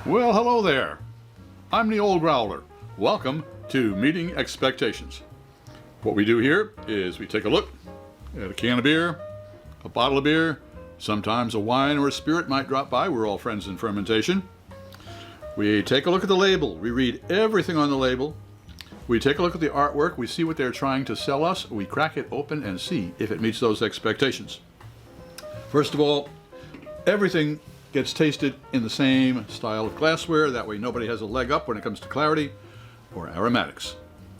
Well, hello there. I'm the old Growler. Welcome to Meeting Expectations. What we do here is we take a look at a can of beer, a bottle of beer, sometimes a wine or a spirit might drop by. We're all friends in fermentation. We take a look at the label. We read everything on the label. We take a look at the artwork. We see what they're trying to sell us. We crack it open and see if it meets those expectations. First of all, everything gets tasted in the same style of glassware. That way nobody has a leg up when it comes to clarity or aromatics.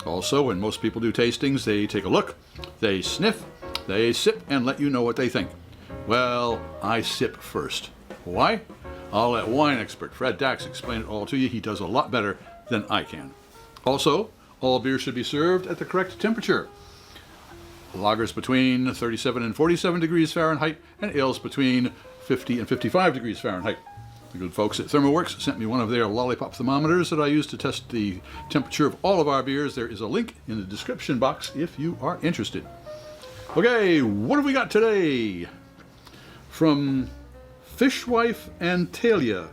Also, when most people do tastings, they take a look, they sniff, they sip, and let you know what they think. Well, I sip first. Why? I'll let wine expert Fred Dax explain it all to you. He does a lot better than I can. Also, all beer should be served at the correct temperature. Lagers between 37 and 47 degrees Fahrenheit, and ales between 50 and 55 degrees Fahrenheit. The good folks at ThermoWorks sent me one of their lollipop thermometers that I use to test the temperature of all of our beers. There is a link in the description box if you are interested. Okay, what have we got today? From Fishwife and TALEA.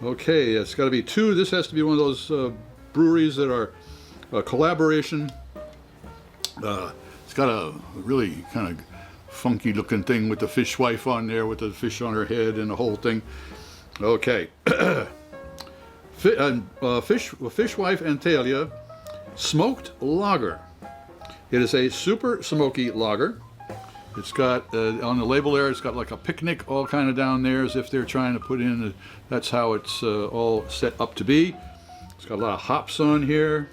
Okay, it's got to be two. This has to be one of those breweries that are a collaboration. It's got a really kind of funky looking thing with the fishwife on there with the fish on her head and the whole thing. Okay. Fishwife and TALEA Smoked Lager. It is a Super Smoky Lager. It's got, on the label there, it's got like a picnic all kind of down there as if they're trying to put in, that's how it's all set up to be. It's got a lot of hops on here.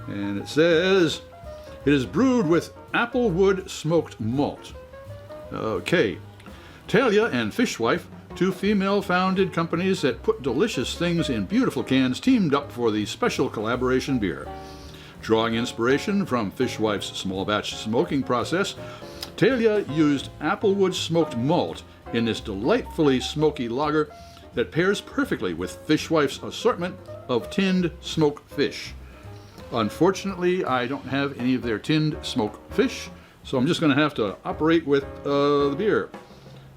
And it says, it is brewed with applewood smoked malt. Okay. TALEA and Fishwife, two female-founded companies that put delicious things in beautiful cans, teamed up for the special collaboration beer. Drawing inspiration from Fishwife's small batch smoking process, TALEA used applewood smoked malt in this delightfully smoky lager that pairs perfectly with Fishwife's assortment of tinned smoked fish. Unfortunately, I don't have any of their tinned smoked fish, so I'm just going to have to operate with the beer.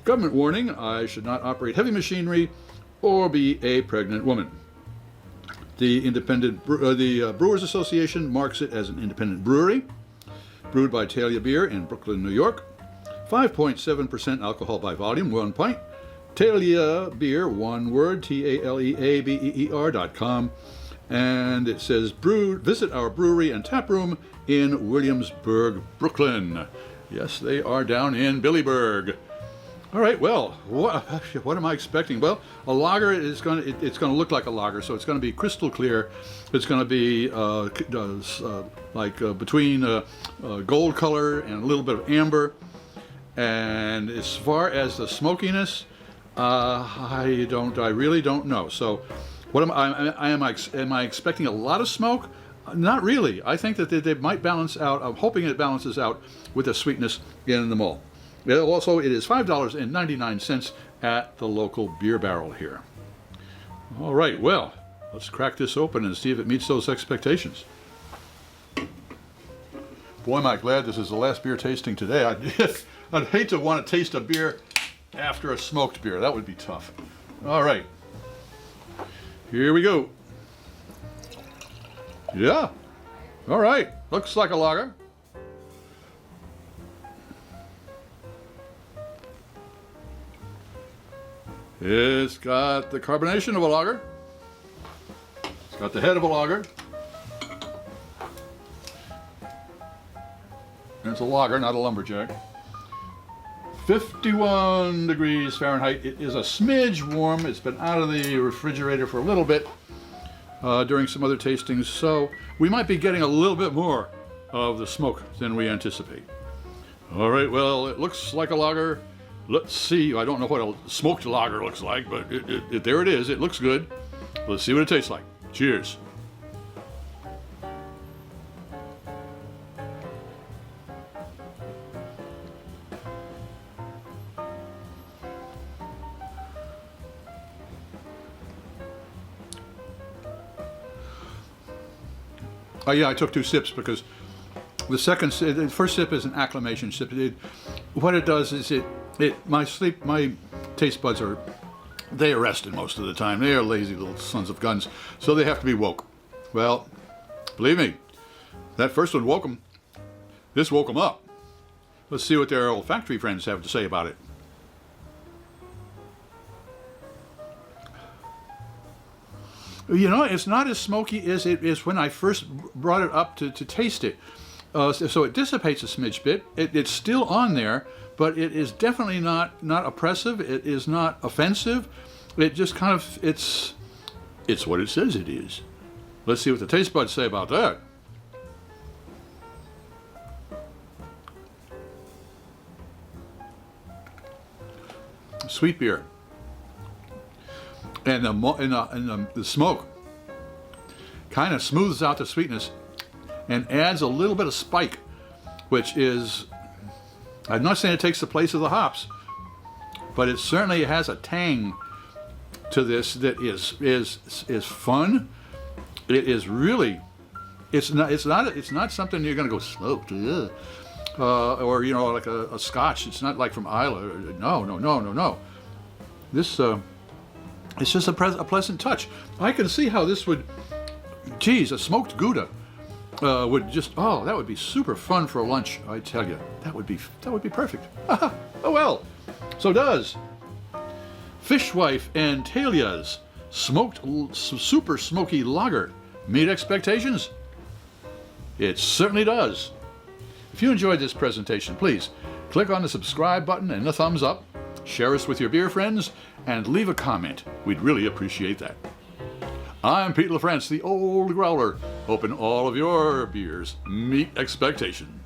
Government warning, I should not operate heavy machinery or be a pregnant woman. The Brewers Association marks it as an independent brewery, brewed by TALEA Beer in Brooklyn, New York. 5.7% alcohol by volume, 1 pint. TALEA Beer, one word, TALEABEER.com. And it says, visit our brewery and tap room in Williamsburg, Brooklyn. Yes, they are down in Billyburg. All right, well, what am I expecting? Well, a lager is it's going to look like a lager, so it's going to be crystal clear. It's going to be between gold color and a little bit of amber. And as far as the smokiness, I really don't know. So, am I expecting a lot of smoke? Not really. I think that they might balance out. I'm hoping it balances out with the sweetness in the malt. Also, it is $5.99 at the local beer barrel here. All right, well, let's crack this open and see if it meets those expectations. Boy, am I glad this is the last beer tasting today. I'd hate to want to taste a beer after a smoked beer. That would be tough. All right. Here we go. Yeah. All right. Looks like a lager. It's got the carbonation of a lager. It's got the head of a lager. And it's a lager, not a lumberjack. 51 degrees Fahrenheit. It is a smidge warm. It's been out of the refrigerator for a little bit during some other tastings, so we might be getting a little bit more of the smoke than we anticipate. All right, well, it looks like a lager. Let's see. I don't know what a smoked lager looks like, but there it is. It looks good. Let's see what it tastes like. Cheers. Oh yeah, I took 2 sips because the first sip is an acclimation sip. What it does is my taste buds are they are rested most of the time. They are lazy little sons of guns, so they have to be woke. Well, believe me, that first one woke them. This woke them up. Let's see what their olfactory friends have to say about it. You know, it's not as smoky as it is when I first brought it up to taste it. So it dissipates a smidge bit. It's still on there, but it is definitely not oppressive. It is not offensive. It just kind of, it's what it says it is. Let's see what the taste buds say about that. Sweet beer. And the smoke kind of smooths out the sweetness and adds a little bit of spike, which is, I'm not saying it takes the place of the hops, but it certainly has a tang to this that is fun. It is really, it's not something you're going to go smoked, or you know, like a Scotch. It's not like from Islay. No. This. It's just a pleasant touch. I can see how this would, geez, a smoked Gouda would just, oh, that would be super fun for lunch. I tell you, that would be perfect. Oh well, so does Fishwife and TALEA's smoked Super Smoky Lager meet expectations? It certainly does. If you enjoyed this presentation, please click on the subscribe button and the thumbs up. Share us with your beer friends, and leave a comment. We'd really appreciate that. I'm Pete LaFrance, the Old Growler, hoping all of your beers meet expectation.